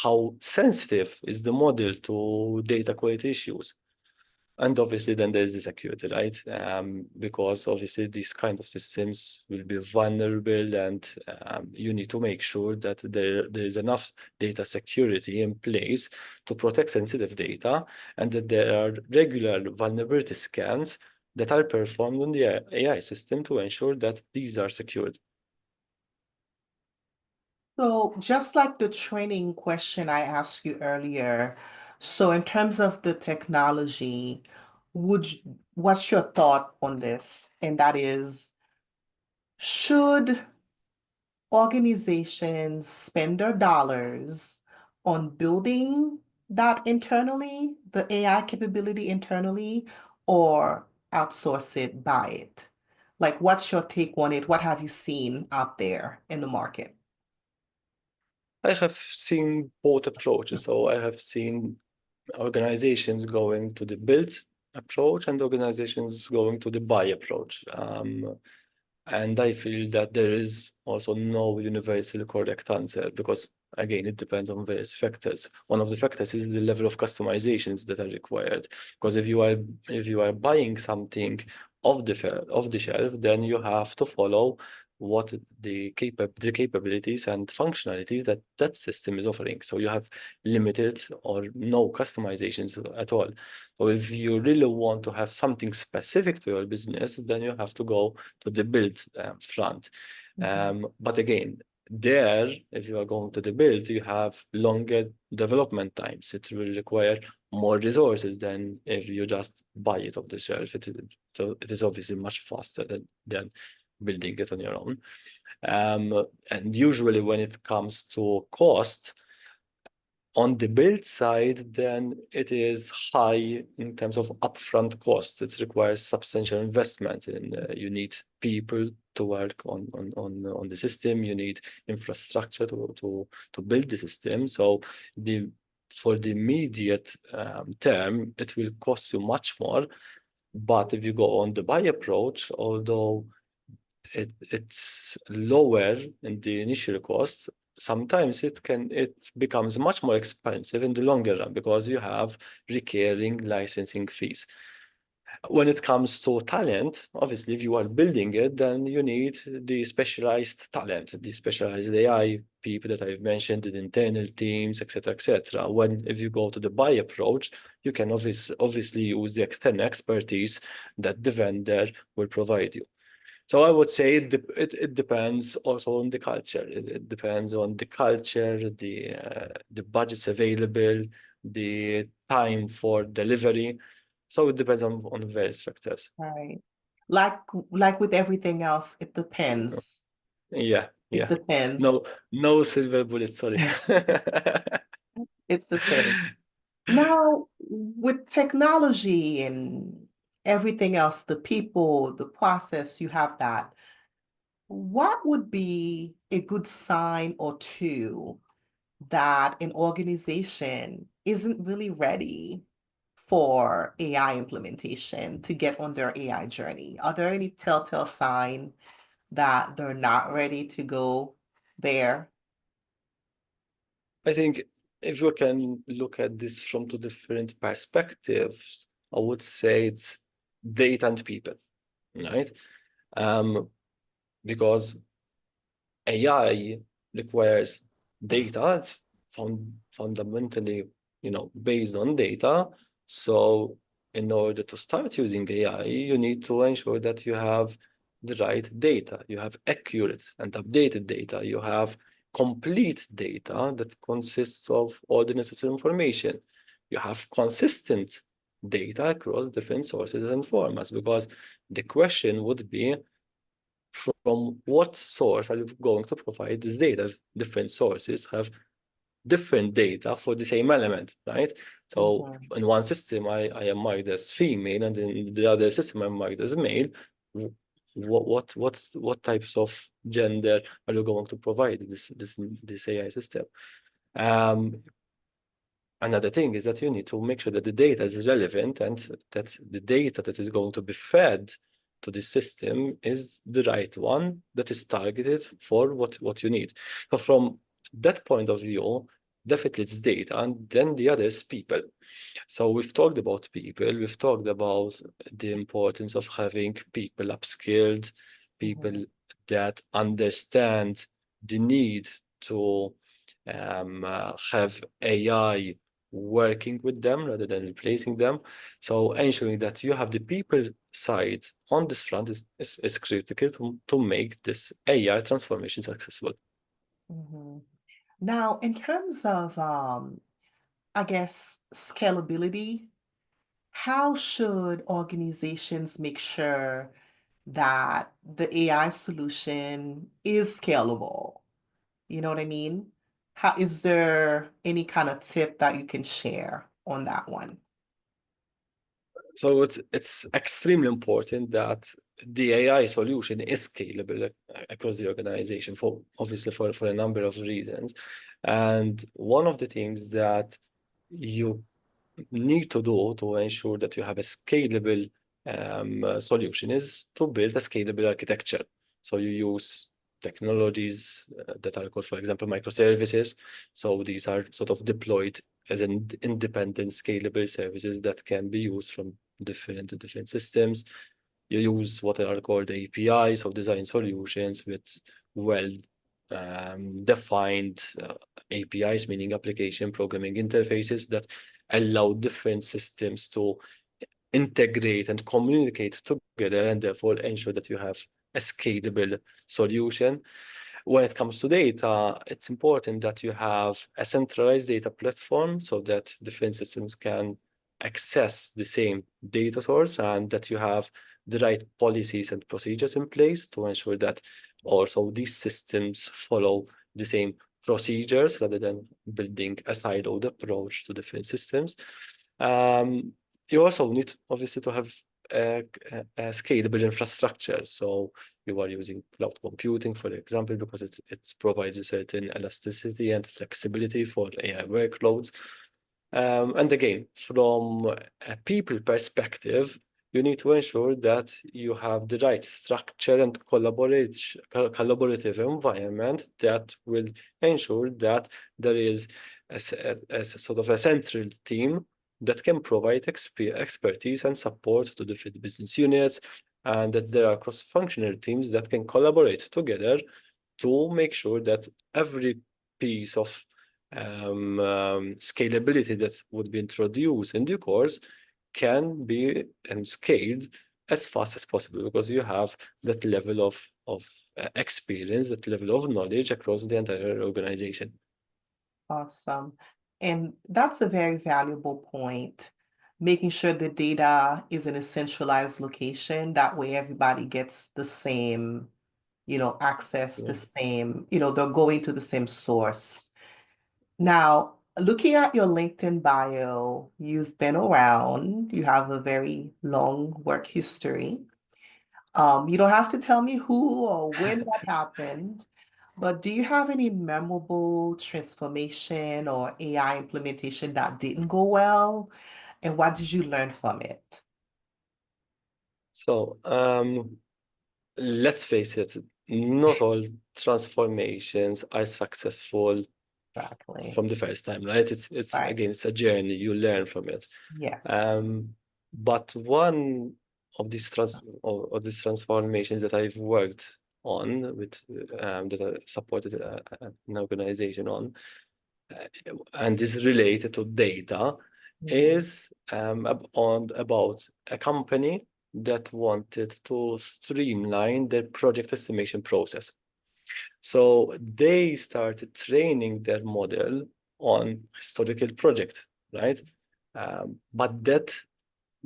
How sensitive is the model to data quality issues? And obviously, then there's the security, right? Because obviously these kind of systems will be vulnerable, and you need to make sure that there is enough data security in place to protect sensitive data, and that there are regular vulnerability scans that are performed on the AI system to ensure that these are secured. So just like the training question I asked you earlier, so in terms of the technology, what's your thought on this? And that is, should organizations spend their dollars on building that internally, the AI capability internally, or outsource it, buy it? Like, what's your take on it? What have you seen out there in the market? I have seen both approaches. So I have seen organizations going to the build approach and organizations going to the buy approach. And I feel that there is also no universal correct answer because, again, it depends on various factors. One of the factors is the level of customizations that are required. Because if you are buying something off the shelf, then you have to follow what the capabilities and functionalities that that system is offering. So you have limited or no customizations at all. So if you really want to have something specific to your business, then you have to go to the build front. Mhm. But again, there, if you are going to the build, you have longer development times. It will require more resources than if you just buy it off the shelf. So it is obviously much faster than building it on your own. And usually when it comes to cost, on the build side, then it is high in terms of upfront costs. It requires substantial investment, and you need people to work on the system. You need infrastructure to build the system. So for the immediate term, it will cost you much more. But if you go on the buy approach, although it's lower in the initial cost, sometimes it becomes much more expensive in the longer run because you have recurring licensing fees. When it comes to talent, obviously, if you are building it, then you need the specialized talent, the specialized AI people that I've mentioned, the internal teams, etc., etc. If you go to the buy approach, you can obviously use the external expertise that the vendor will provide you. So I would say it depends also on the culture. It depends on the culture, the budgets available, the time for delivery. So it depends on various factors. Right. Like like with everything else, it depends. Yeah, It yeah. No, depends. no silver bullet, sorry. It depends. Now, with technology and everything else, the people, the process, you have that. What would be a good sign or two that an organization isn't really ready for AI implementation to get on their AI journey? Are there any telltale sign that they're not ready to go there? I think if we can look at this from two different perspectives, I would say it's data and people, right? Um, because AI requires data. It's fundamentally, based on data. So in order to start using AI, you need to ensure that you have the right data. You have accurate and updated data. You have complete data that consists of all the necessary information. You have consistent data across different sources and formats, because the question would be, from what source are you going to provide this data? Different sources have different data for the same element, right? So Mhm. in one system, I am marked as female, and in the other system, I'm marked as male. What types of gender are you going to provide this AI system? Um, Another thing is that you need to make sure that the data is relevant and that the data that is going to be fed to the system is the right one that is targeted for what you need. So from that point of view, definitely it's data, and then the other is people. So we've talked about people, we've talked about the importance of having people upskilled, Mhm. people that understand the need to have AI working with them rather than replacing them. So ensuring that you have the people side on this front is critical to make this AI transformation successful. Mhm. Now, in terms of, I guess, scalability, how should organizations make sure that the AI solution is scalable? You know what I mean? How is there any kind of tip that you can share on that one? So it's extremely important that the AI solution is scalable across the organization for obviously for a number of reasons. And one of the things that you need to do to ensure that you have a scalable solution is to build a scalable architecture. So you use technologies that are called, for example, microservices. So these are sort of deployed as an independent scalable services that can be used from different systems. You use what are called APIs, so design solutions with well defined APIs, meaning application programming interfaces that allow different systems to integrate and communicate together and therefore ensure that you have a scalable solution. When it comes to data, it's important that you have a centralized data platform so that different systems can access the same data source and that you have the right policies and procedures in place to ensure that also these systems follow the same procedures rather than building a siloed approach to different systems. Um, you also need obviously to have a scalable infrastructure. So you are using cloud computing, for example, because it provides a certain elasticity and flexibility for AI workloads. And again, from a people perspective, you need to ensure that you have the right structure and collaborative environment that will ensure that there is a sort of a central team that can provide expertise and support to different business units, and that there are cross-functional teams that can collaborate together to make sure that every piece of scalability that would be introduced in due course can be scaled as fast as possible because you have that level of experience, that level of knowledge across the entire organization. Awesome. And that's a very valuable point. Making sure the data is in a centralized location. That way everybody gets the same, access Yeah. to same, they're going to the same source. Now, looking at your LinkedIn bio, you've been around, you have a very long work history. You don't have to tell me who or when that happened, but do you have any memorable transformation or AI implementation that didn't go well? And what did you learn from it? So let's face it, not all transformations are successful Exactly. from the first time, right? It's Right. again, it's a journey. You learn from it. Yes. But one of these transformations that I've worked on with that I supported an organization on, and is related to data, Mhm. is about a company that wanted to streamline their project estimation process. So they started training their model on historical project, right? But that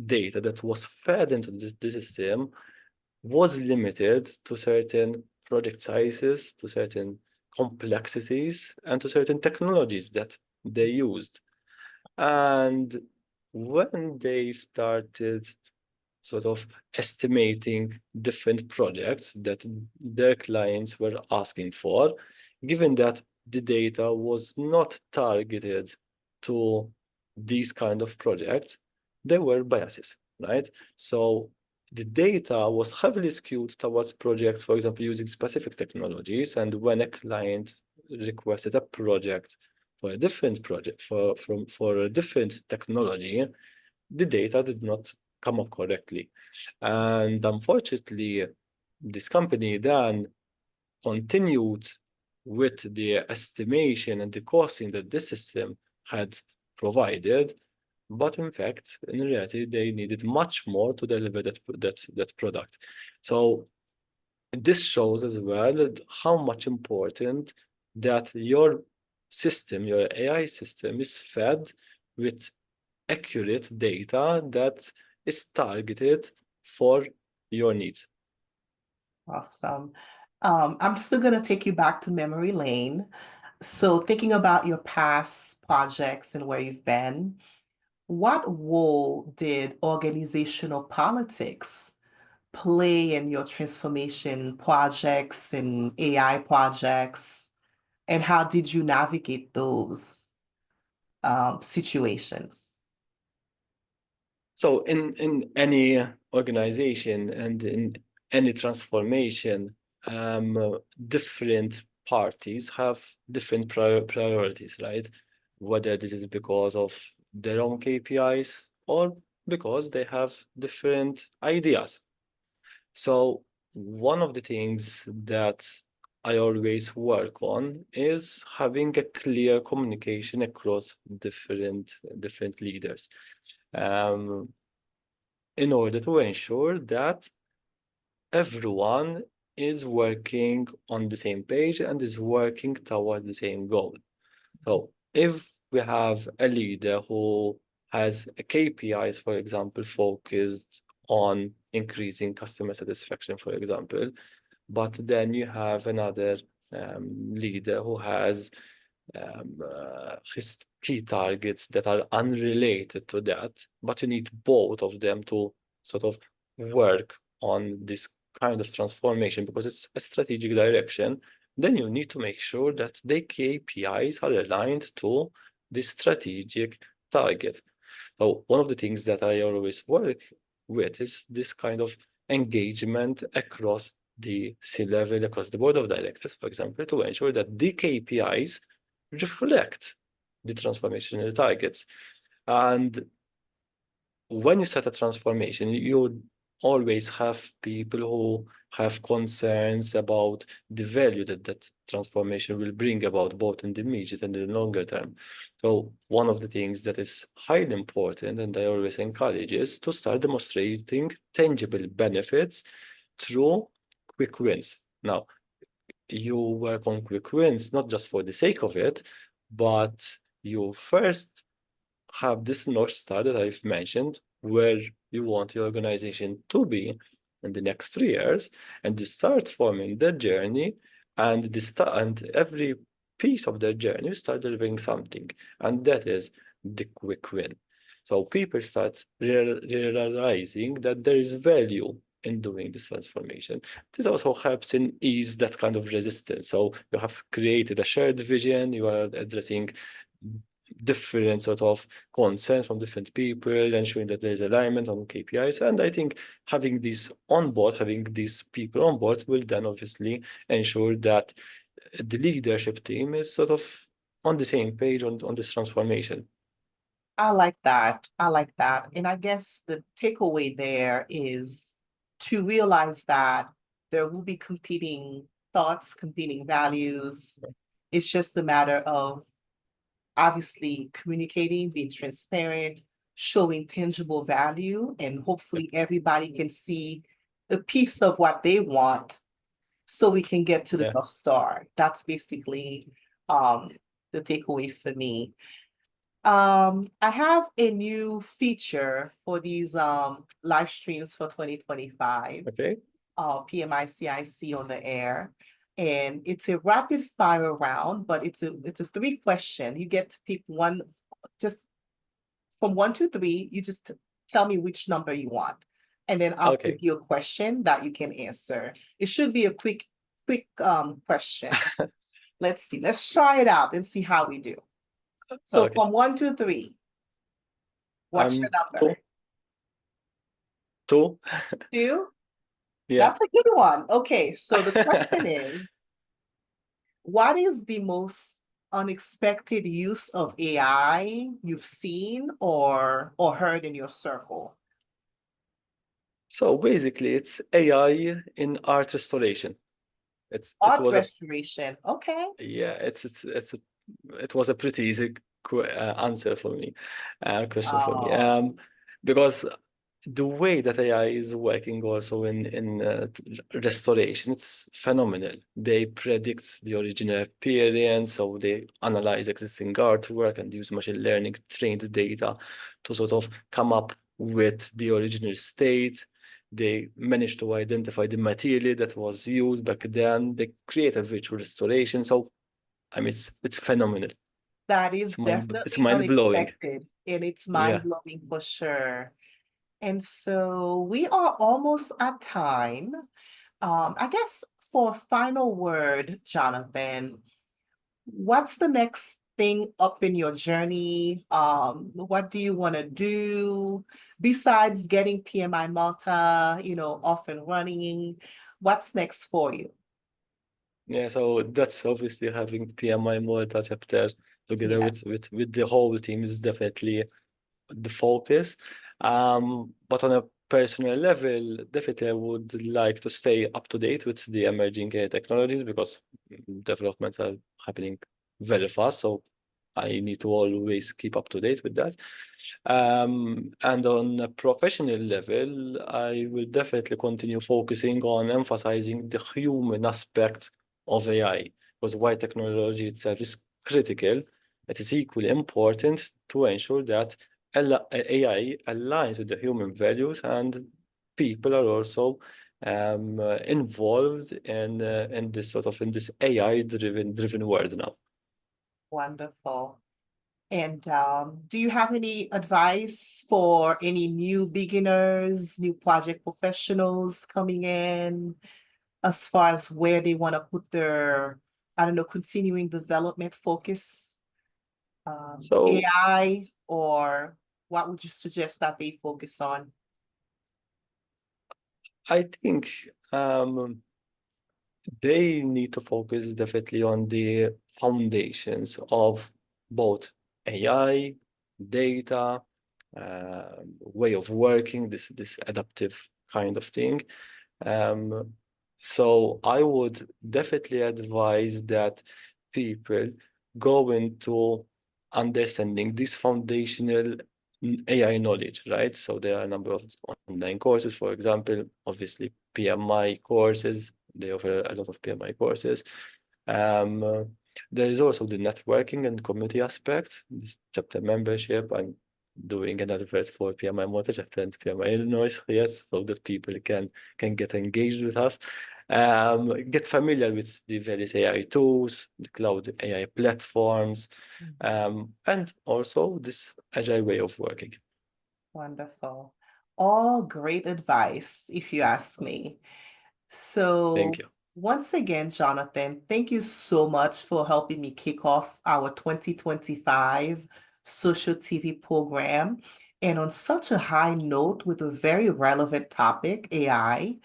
data that was fed into this system was limited to certain project sizes, to certain complexities, and to certain technologies that they used. And when they started sort of estimating different projects that their clients were asking for, given that the data was not targeted to these kind of projects, there were biases, right? So the data was heavily skewed towards projects, for example, using specific technologies. And when a client requested a project for a different project for a different technology, the data did not come up correctly. And unfortunately, this company then continued with the estimation and the costing that this system had provided, but in fact, in reality, they needed much more to deliver that product. So this shows as well that how much important that your system, your AI system, is fed with accurate data that is targeted for your needs. Awesome. I'm still going to take you back to memory lane. So thinking about your past projects and where you've been, what role did organizational politics play in your transformation projects and AI projects? And how did you navigate those situations? So in any organization and in any transformation, different parties have different priorities, right? Whether this is because of their own KPIs or because they have different ideas. So one of the things that I always work on is having a clear communication across different leaders. Um, in order to ensure that everyone is working on the same page and is working towards the same goal. So if we have a leader who has KPIs, for example, focused on increasing customer satisfaction, for example, but then you have another leader who has his key targets that are unrelated to that, but you need both of them to sort of work on this kind of transformation because it's a strategic direction. Then you need to make sure that the KPIs are aligned to the strategic target. So one of the things that I always work with is this kind of engagement across the C-level, across the board of directors, for example, to ensure that the KPIs reflect the transformational targets. And when you set a transformation, you always have people who have concerns about the value that transformation will bring about, both in the immediate and the longer term. So one of the things that is highly important, and I always encourage, is to start demonstrating tangible benefits through quick wins. Now, you work on quick wins, not just for the sake of it, but you first have this North Star that I've mentioned, where you want your organization to be in the next 3 years, and you start forming the journey, and every piece of the journey, you start delivering something, and that is the quick win. So people start realizing that there is value in doing this transformation. This also helps in ease that kind of resistance. So you have created a shared vision, you are addressing different sort of concerns from different people, ensuring that there is alignment on KPIs. And I think having these on board, having these people on board will then obviously ensure that the leadership team is sort of on the same page on this transformation. I like that. I like that. And I guess the takeaway there is to realize that there will be competing thoughts, competing values. It's just a matter of obviously communicating, being transparent, showing tangible value, and hopefully everybody can see a piece of what they want so we can get to the Yeah. North Star. That's basically the takeaway for me. I have a new feature for these live streams for 2025, Okay. PMI-CIC on the air. And it's a rapid fire round, but it's a 3 question. You get to pick one, just from 1 to 3, you just tell me which number you want. And then I'll give Okay. you a question that you can answer. It should be a quick question. Let's see. Let's try it out and see how we do. So Okay. from 1 to 3, what's your Two. number? Two. 2? Yeah. That's a good one. Okay, so the question is, what is the most unexpected use of AI you've seen or heard in your circle? So basically, it's AI in art restoration. It Art was a restoration. Okay. yeah. It was a pretty easy answer for me, question for me. Oh, Because the way that AI is working also in restoration, it's phenomenal. They predict the original appearance, so they analyze existing artwork and use machine learning trained data to sort of come up with the original state. They managed to identify the material that was used back then. They create a virtual restoration. So I mean, it's phenomenal. that It's is it's definitely mind blowing. unexpected and it's Yeah. mind-blowing for sure. And so we are almost at time. I guess for final word, Jonathan, what's the next thing up in your journey? What do you want to do besides getting PMI Malta, off and running? What's next for you? Yeah, so that's obviously having PMI Malta chapter together with, Yes. with with the whole team is definitely the focus. But on a personal level, definitely I would like to stay up to date with the emerging technologies because developments are happening very fast. So I need to always keep up to date with that. And on a professional level, I will definitely continue focusing on emphasizing the human aspect of AI because while technology itself is critical, it is equally important to ensure that AI aligns with the human values and people are also involved in this sort of in this AI driven world now. Wonderful. And do you have any advice for any new beginners, new project professionals coming in as far as where they want to put their, I don't know, continuing development focus, So AI, or what would you suggest that they focus on? I think they need to focus definitely on the foundations of both AI, data, way of working, this adaptive kind of thing. Um, so I would definitely advise that people go into understanding this foundational AI knowledge, right? So there are a number of online courses, for example, obviously PMI courses. They offer a lot of PMI courses. Um, uh, there is also the networking and community aspect, this chapter membership. I'm doing an advert for PMI Motor chapter and PMI Illinois, yes, so that people can get engaged with us. Get familiar with the various AI tools, the cloud AI platforms, and also this agile way of working. Wonderful. All great advice, if you ask me. Thank So, you. once again, Jonathan, thank you so much for helping me kick off our 2025 social TV program. And on such a high note with a very relevant topic, AI.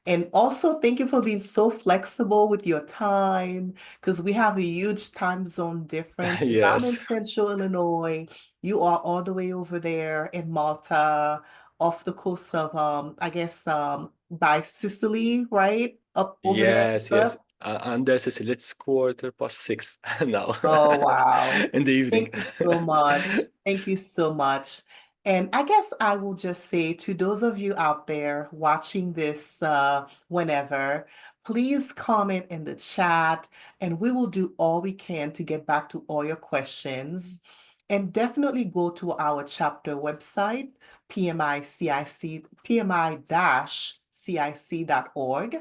And also, thank you for being so flexible with your time because we have a huge time zone difference. I'm in Yes. Central Illinois. You are all the way over there in Malta, off the coast of, I guess, by Sicily, right? Up over there in Yes, yes. Europe. And there's this, it's 6:15 now Oh, wow. in the evening. Thank you so much. Thank you so much. And I guess I will just say to those of you out there watching this whenever, please comment in the chat and we will do all we can to get back to all your questions. And definitely go to our chapter website, PMICIC, PMI-CIC.org.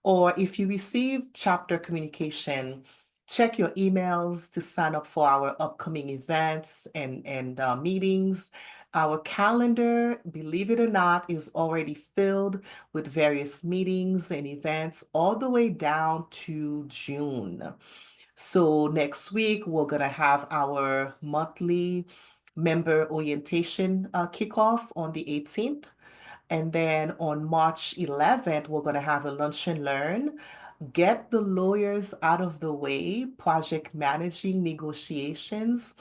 Or if you receive chapter communication, check your emails to sign up for our upcoming events and meetings. Our calendar, believe it or not, is already filled with various meetings and events all the way down to June. So next week, we're going to have our monthly member orientation kickoff on the 18th. And then on March 11th, we're going to have a lunch and learn. Get the lawyers out of the way, project managing negotiations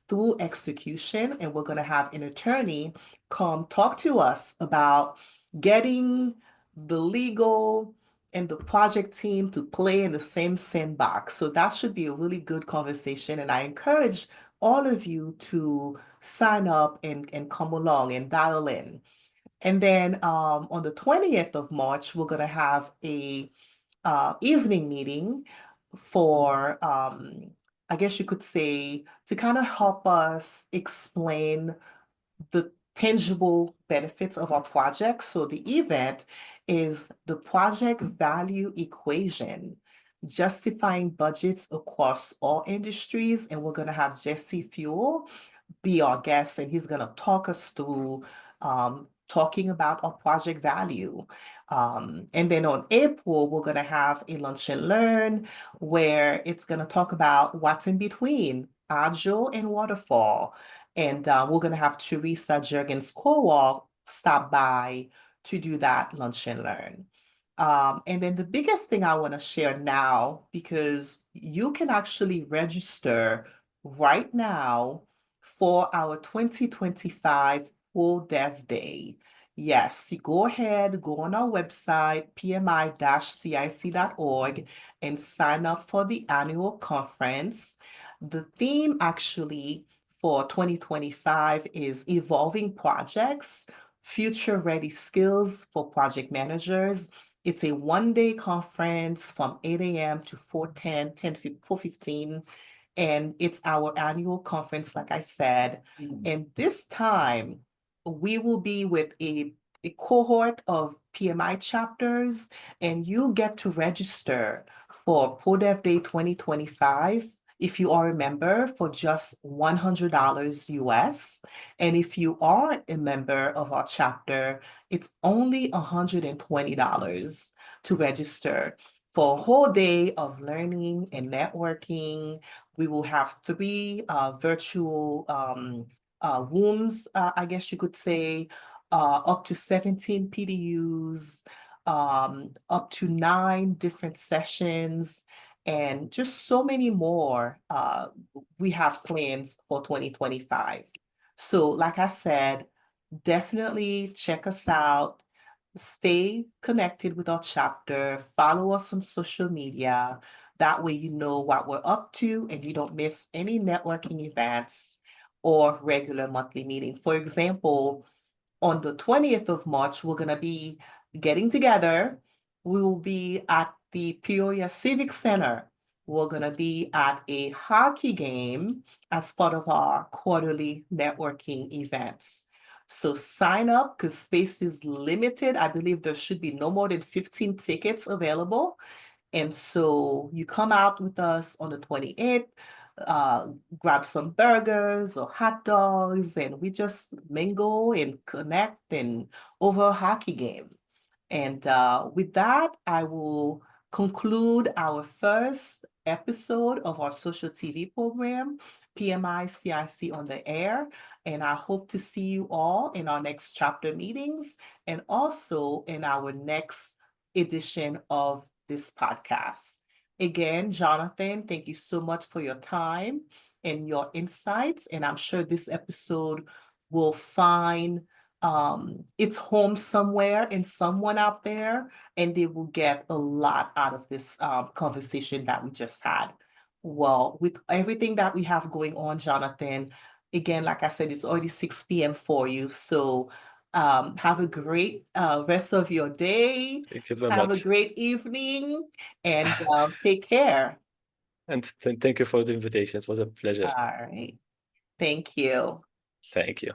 through execution. And we're going to have an attorney come talk to us about getting the legal and the project team to play in the same sandbox. So that should be a really good conversation. And I encourage all of you to sign up and come along and dial in. And then on the 20th of March, we're going to have a evening meeting for, I guess you could say, to kind of help us explain the tangible benefits of our project. So the event is the project value equation, justifying budgets across all industries. And we're going to have Jesse Fuel be our guest, and he's going to talk us through talking about our project value. And then on April, we're going to have a lunch and learn where it's going to talk about what's in between Agile and Waterfall. And we're going to have Teresa Jurgens-Kowal stop by to do that lunch and learn. And then the biggest thing I want to share now, because you can actually register right now for our 2025 Full Dev Day. Yes, you go ahead, go on our website, PMI-CIC.org, and sign up for the annual conference. The theme actually for 2025 is Evolving Projects, Future-Ready Skills for Project Managers. It's a one-day conference from 8 a.m. to 4:15, and it's our annual conference, like I said. And this time, we will be with a cohort of PMI chapters, and you get to register for ProDev Day 2025 if you are a member for just $100 US. And if you aren't a member of our chapter, it's only $120 to register for a whole day of learning and networking. We will have 3 virtual rooms, I guess you could say, up to 17 PDUs, up to 9 different sessions, and just so many more we have plans for 2025. So like I said, definitely check us out. Stay connected with our chapter, follow us on social media. That way you know what we're up to and you don't miss any networking events or regular monthly meeting. For example, on the 20th of March, we're going to be getting together. We will be at the Peoria Civic Center. We're going to be at a hockey game as part of our quarterly networking events. So sign up because space is limited. I believe there should be no more than 15 tickets available. And so you come out with us on the 28th, grab some burgers or hot dogs, and we just mingle and connect and over a hockey game. And with that, I will conclude our first episode of our social TV program, PMI-CIC on the air. And I hope to see you all in our next chapter meetings and also in our next edition of this podcast. Again, Jonathan, thank you so much for your time and your insights. And I'm sure this episode will find its home somewhere in someone out there, and they will get a lot out of this conversation that we just had. Well, with everything that we have going on, Jonathan, again, like I said, it's already 6 p.m. for you. So have a great rest of your day. Thank you very Have a much. great evening and take care. And thank you for the invitation. It was a pleasure. All right. Thank you. Thank you.